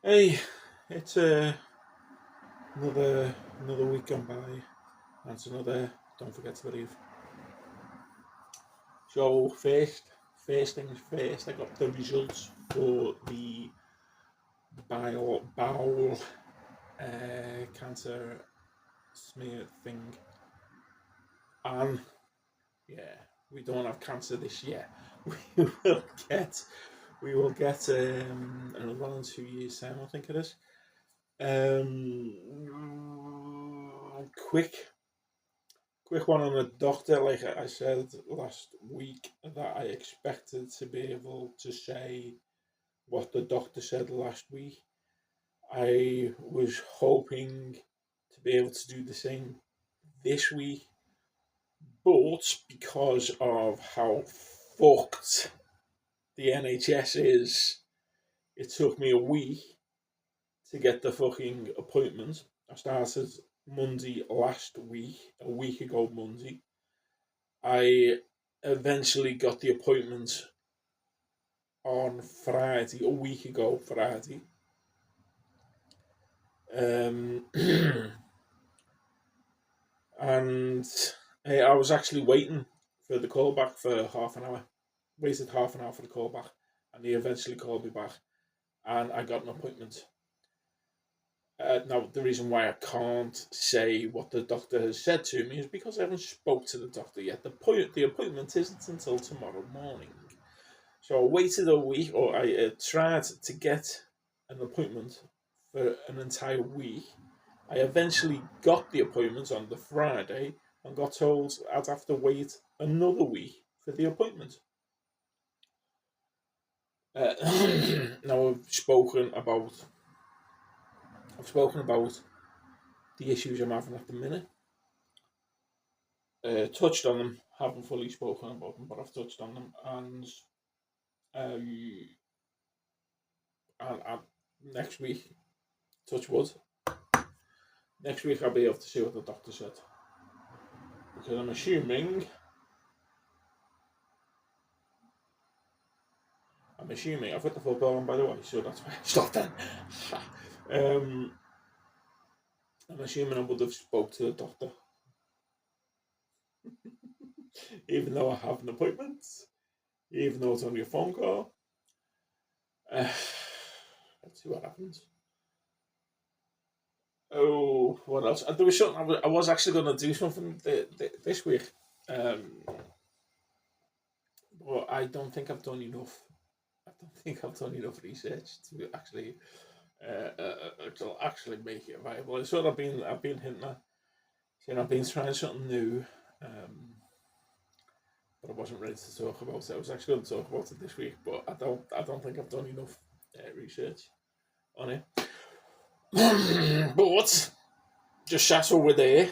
Hey, it's another another week gone by, and it's another. Don't forget to believe. So first things first. I got the results for the bowel cancer smear thing, and yeah, we don't have cancer this year. We will get we will get another one in 2 years' time. I think it is. Quick one on the doctor. Like I said last week, that I expected to be able to say what the doctor said last week. I was hoping to be able to do the same this week, but because of how fucked the NHS is, it took me a week to get the fucking appointment. I started Monday last week, a week ago Monday. I eventually got the appointment on Friday, a week ago Friday. And I was actually waiting for the call back for half an hour. Waited half an hour for the call back, and he eventually called me back, and I got an appointment. Now, the reason why I can't say what the doctor has said to me is because I haven't spoke to the doctor yet. The appointment isn't until tomorrow morning. So I waited a week, or I tried to get an appointment for an entire week. I eventually got the appointment on the Friday and got told I'd have to wait another week for the appointment. Now I've spoken about the issues I'm having at the minute. Touched on them, haven't fully spoken about them, but I've touched on them, um, and next week, touch wood, next week I'll be able to see what the doctor said, because I'm assuming I've got the football on, by the way, so that's why I stopped then. I'm assuming I would have spoke to the doctor, even though I have an appointment, even though it's only a phone call. Let's see what happens. Oh, what else? There was something I was actually going to do something this week, but I don't think I've done enough. I don't think I've done enough research to actually make it viable. It's what I've been hinting at. I've been trying something new, but I wasn't ready to talk about it. I was actually going to talk about it this week, but I don't think I've done enough research on it. But just sat over there.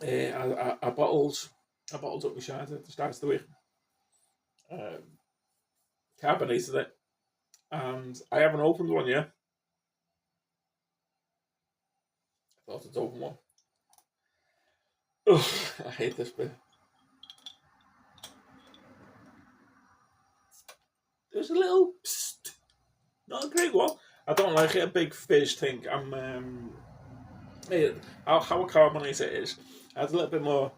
I bottled up my cider at the start of the week. Carbonated it, and I haven't opened one yet. I thought I'd open one. Ugh, I hate this bit. There's a little psst, not a great one. I don't like it, a big fizz thing. How carbonated it is. I had a little bit more.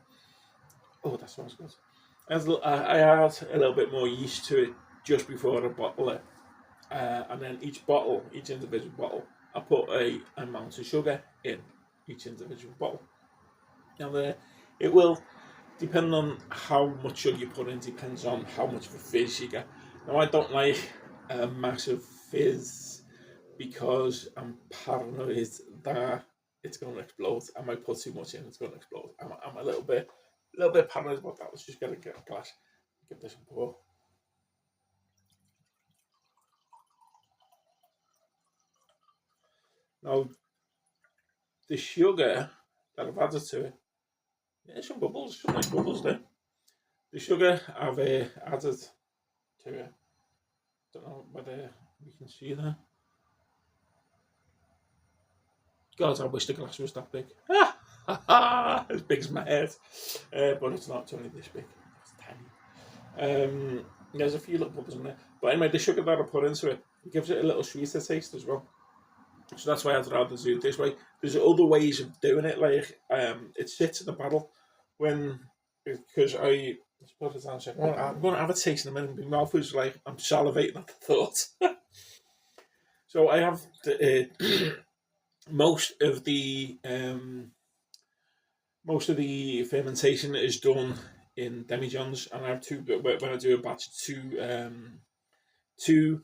Oh, that smells good. I had a little bit more yeast to it just before I bottle it, and then each individual bottle, I put a amount of sugar in each individual bottle. Now, it will, depending on how much sugar you put in, depends on how much of a fizz you get. Now, I don't like a massive fizz because I'm paranoid that it's going to explode. I might put too much in, it's going to explode. I'm a little bit paranoid about that. Let's just get a glass. Give this a pour. Now, the sugar that I've added to it, some bubbles, some nice bubbles there. The sugar I've added to it, don't know whether we can see that. God, I wish the glass was that big. As big as my head. But it's not, it's only this big. It's tiny. There's a few little bubbles in there. But anyway, the sugar that I put into it gives it a little sweeter taste as well. So that's why I'd rather do it this way. There's other ways of doing it, like it sits in the barrel when because I put it down. So I'm going to have a taste in a minute. My mouth is like I'm salivating at the thought. So I have most of the fermentation is done in demijohns, and I have two. When I do a batch, two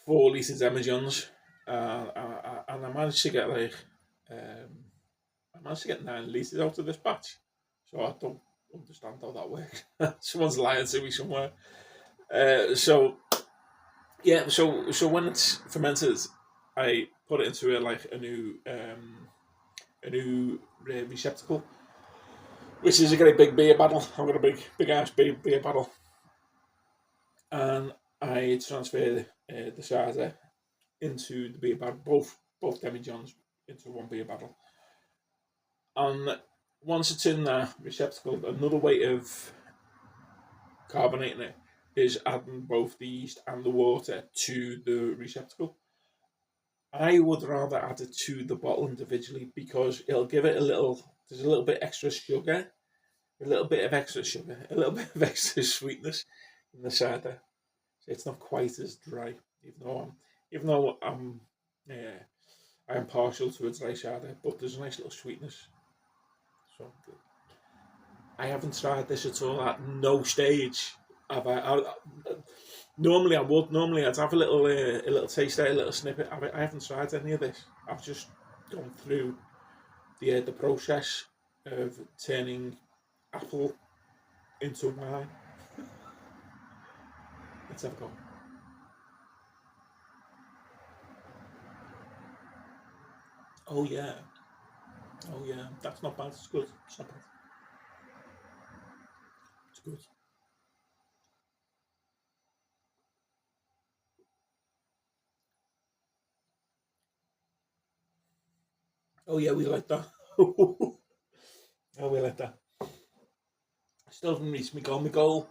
4 litre demijohns, and I managed to get um, 9 litres out of this batch. So I don't understand how that works. Someone's lying to me somewhere. So yeah, so when it's fermented, I put it into a new receptacle, which is a great big beer barrel. I've got a big ass beer barrel, and I transfer the cider into the beer barrel, both demijohns into one beer barrel. And once it's in that receptacle, another way of carbonating it is adding both the yeast and the water to the receptacle. I would rather add it to the bottle individually because it'll give it there's a little bit extra sugar, a little bit of extra sugar, a little bit of extra sweetness in the cider. So it's not quite as dry, even though I am partial to a dry cider, but there's a nice little sweetness. So I haven't tried this at all at no stage. Normally I would. Normally I'd have a little taste there, a little snippet. I haven't tried any of this. I've just gone through the process of turning apple into wine. Let's have a go. Oh yeah, oh yeah. That's not bad. It's good. It's not bad. It's good. Oh yeah, we like that. Oh, we like that. Still haven't reached my goal. My goal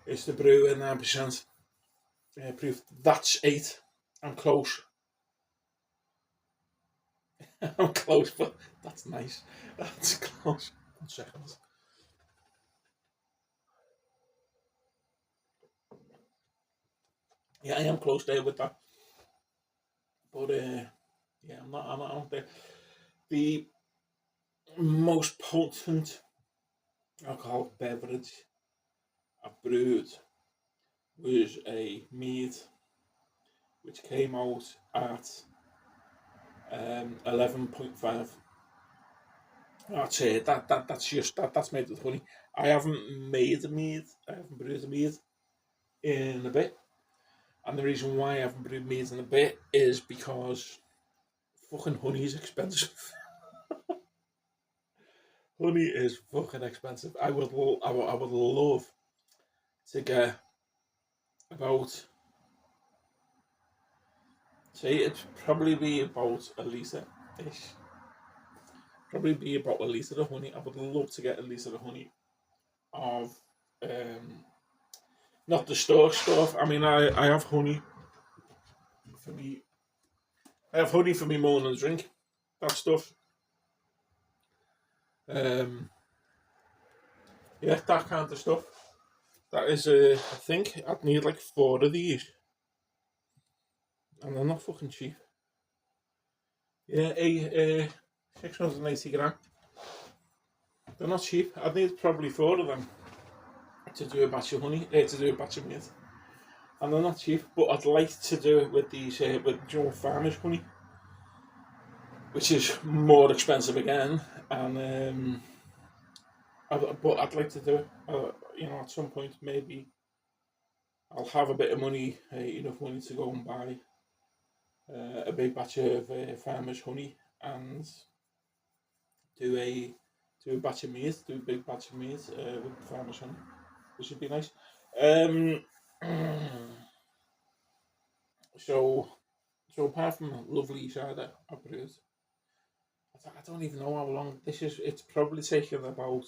is to brew a 9% proof. That's 8. I'm close. I'm close, but that's nice. That's close. 1 second. Yeah, I am close there with that. But yeah, I'm not there. The most potent alcoholic beverage I've brewed was a mead, which came out at 11.5. That's it. That's made with honey. I haven't made a mead. I haven't brewed a mead in a bit, and the reason why I haven't brewed mead in a bit is because fucking honey is expensive. Honey is fucking expensive. I would love to get about, say, it'd probably be about a litre ish. Probably be about a litre of honey. I would love to get a litre of honey of not the store stuff. I mean, I have honey for me. I have honey for me morning drink. That stuff. Um, yeah, that kind of stuff. That is, I think I'd need like 4 of these, and they're not fucking cheap. Yeah, 680 gram. They're not cheap. I'd need probably 4 of them to do a batch of honey, to do a batch of meat. And they're not cheap, but I'd like to do it with these, with Joe Farmer's honey, which is more expensive again. And but I'd like to do it. At some point maybe I'll have a bit of money, enough money to go and buy a big batch of Farmer's honey and do a batch of meat, do a big batch of meat with Farmer's honey, which would be nice. Um, so apart from lovely cider I brewed, I don't even know how long this is. It's probably taken about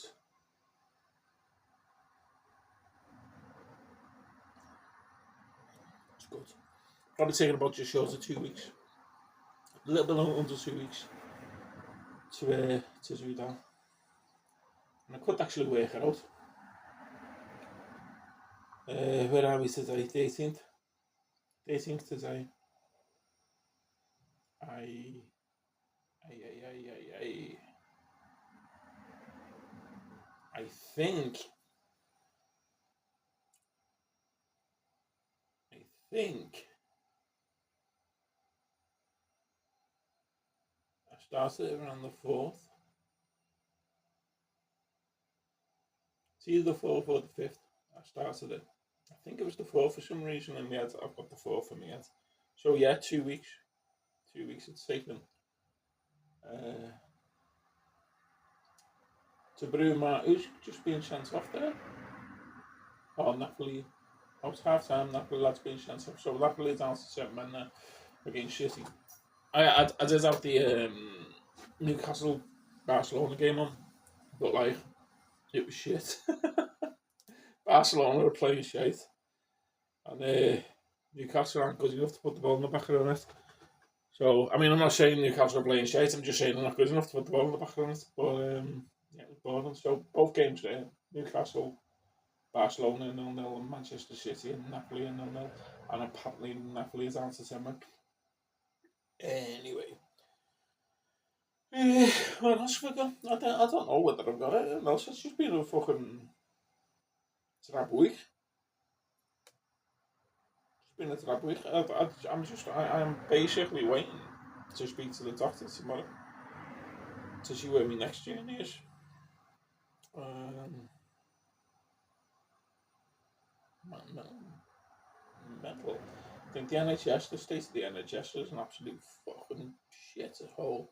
good. Probably taking about just short of 2 weeks. A little bit under 2 weeks to do that. And I could actually work it out. Where are we today? The 18th. The 18th today. I think I started around the 4th. It's either the 4th or the 5th. I started it. I think it was the 4th for some reason in my head. I've got the 4th in my head. So yeah, 2 weeks. 2 weeks it's taken. To Bruma, who's just being sent off there? Oh, Napoli. Oh, it's half time. Napoli lads being sent off. So Napoli down to 7 men there against City. I did have the Newcastle Barcelona game on, but like it was shit. Barcelona were playing shit, and Newcastle aren't good enough to put the ball in the back of the net. So I mean, I'm not saying Newcastle are playing shit. I'm just saying they're not good enough to put the ball in the back of the net. But yeah, it was boring. So both games there: Newcastle, Barcelona 0-0, and Manchester City and Napoli 0-0, and apparently Napoli is down to 10 men. Anyway. What else have we got? I don't know whether I've got it. Else it's just been a fucking trap week. It's been a trap week. I am basically waiting to speak to the doctor tomorrow to see where my next journey is. Mental. I think the NHS, the state of the NHS is an absolute fucking shit hole.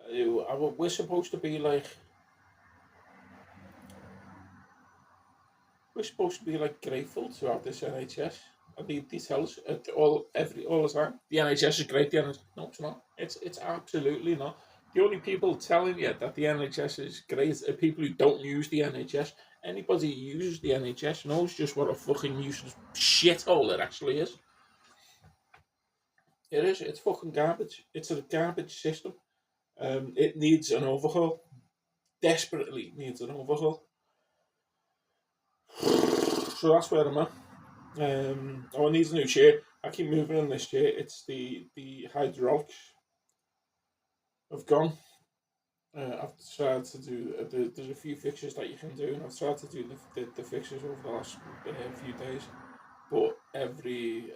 We're supposed to be like grateful to have this NHS. They tell us all the time. The NHS is great. No, it's not. It's absolutely not. The only people telling you that the NHS is great are people who don't use the NHS. Anybody who uses the NHS knows just what a fucking useless shithole it actually is. It is. It's fucking garbage. It's a garbage system. It needs an overhaul. Desperately needs an overhaul. So that's where I'm at. It needs a new chair. I keep moving on this chair. It's the hydraulics have gone. I've tried to do. There's a few fixtures that you can do, and I've tried to do the fixtures over the last few days. But every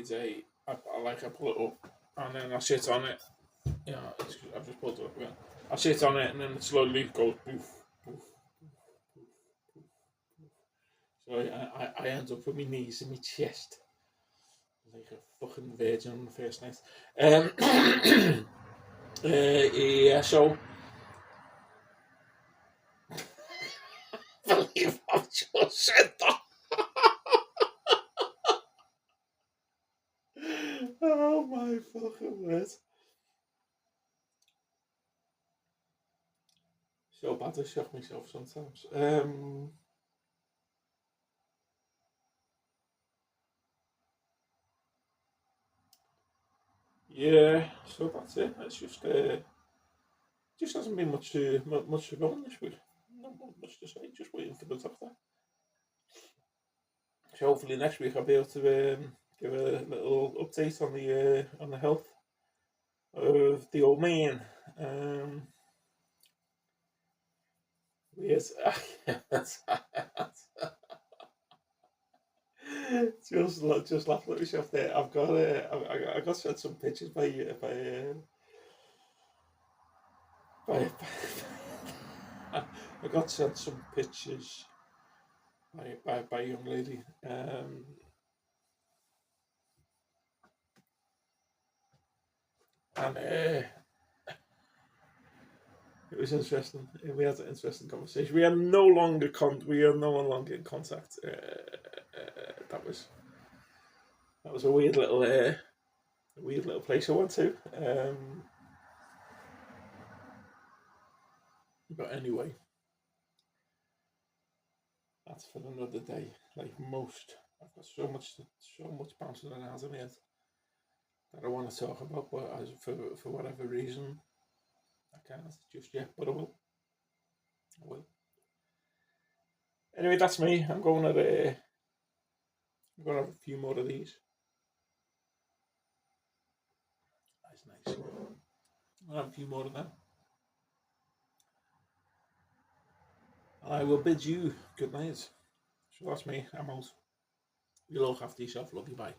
day, I pull it up, and then I sit on it. Yeah, I've just pulled it up again. I sit on it, and then it slowly goes poof, poof, poof, poof, poof. So I end up with my knees in my chest, like a fucking virgin on the first night. Yeah, so I believe I've just said that. Oh my fucking word. So bad I shock myself sometimes. Yeah, so that's it. It's just hasn't been much going this week. Not much to say. Just waiting for the doctor. So hopefully next week I'll be able to give a little update on the health of the old man. Yes, just laughing at myself there. I got sent some pictures by I got sent some pictures by a young lady. And it was interesting. We had an interesting conversation. We are no longer in contact. That was a weird little place I went to. But anyway, that's for another day. Like most I've got so much bouncing around in it that I want to talk about, but for whatever reason, I can't just yet. But I will. I will. Anyway, that's me. I'm going to have a few more of these. That's nice. I'll have a few more of them. And I will bid you good night. So that's me. I'm out. You look after yourself. Love you. Bye.